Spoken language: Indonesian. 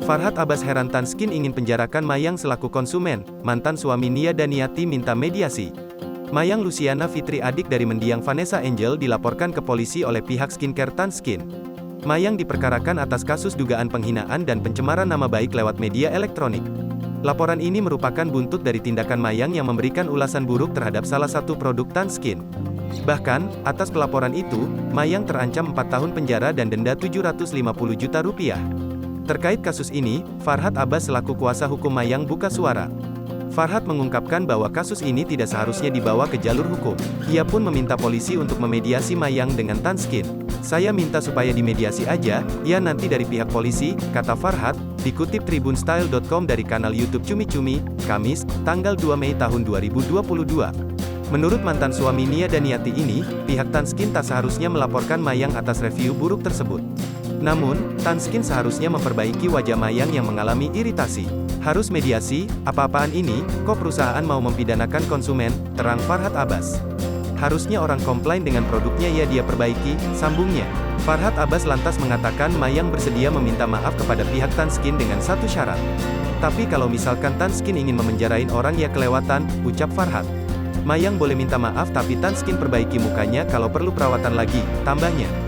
Farhad Abbas heran Tanskin ingin penjarakan Mayang selaku konsumen, mantan suami Nia Daniati minta mediasi. Mayang Luciana Fitri adik dari mendiang Vanessa Angel dilaporkan ke polisi oleh pihak skincare Tanskin. Mayang diperkarakan atas kasus dugaan penghinaan dan pencemaran nama baik lewat media elektronik. Laporan ini merupakan buntut dari tindakan Mayang yang memberikan ulasan buruk terhadap salah satu produk Tanskin. Bahkan, atas pelaporan itu, Mayang terancam 4 tahun penjara dan denda 750 juta rupiah. Terkait kasus ini, Farhad Abbas selaku kuasa hukum Mayang buka suara. Farhad mengungkapkan bahwa kasus ini tidak seharusnya dibawa ke jalur hukum. Ia pun meminta polisi untuk memediasi Mayang dengan Tanskin. Saya minta supaya dimediasi aja, ya nanti dari pihak polisi, kata Farhad, dikutip tribunstyle.com dari kanal YouTube Cumi Cumi, Kamis, tanggal 2 Mei tahun 2022. Menurut mantan suami Nia Daniati ini, pihak Tanskin tak seharusnya melaporkan Mayang atas review buruk tersebut. Namun, Tanskin seharusnya memperbaiki wajah Mayang yang mengalami iritasi. Harus mediasi, apa-apaan ini, kok perusahaan mau mempidanakan konsumen, terang Farhad Abbas. Harusnya orang komplain dengan produknya ya dia perbaiki, sambungnya. Farhad Abbas lantas mengatakan Mayang bersedia meminta maaf kepada pihak Tanskin dengan satu syarat. Tapi kalau misalkan Tanskin ingin memenjarain orang ya kelewatan, ucap Farhad. Mayang boleh minta maaf tapi Tanskin perbaiki mukanya kalau perlu perawatan lagi, tambahnya.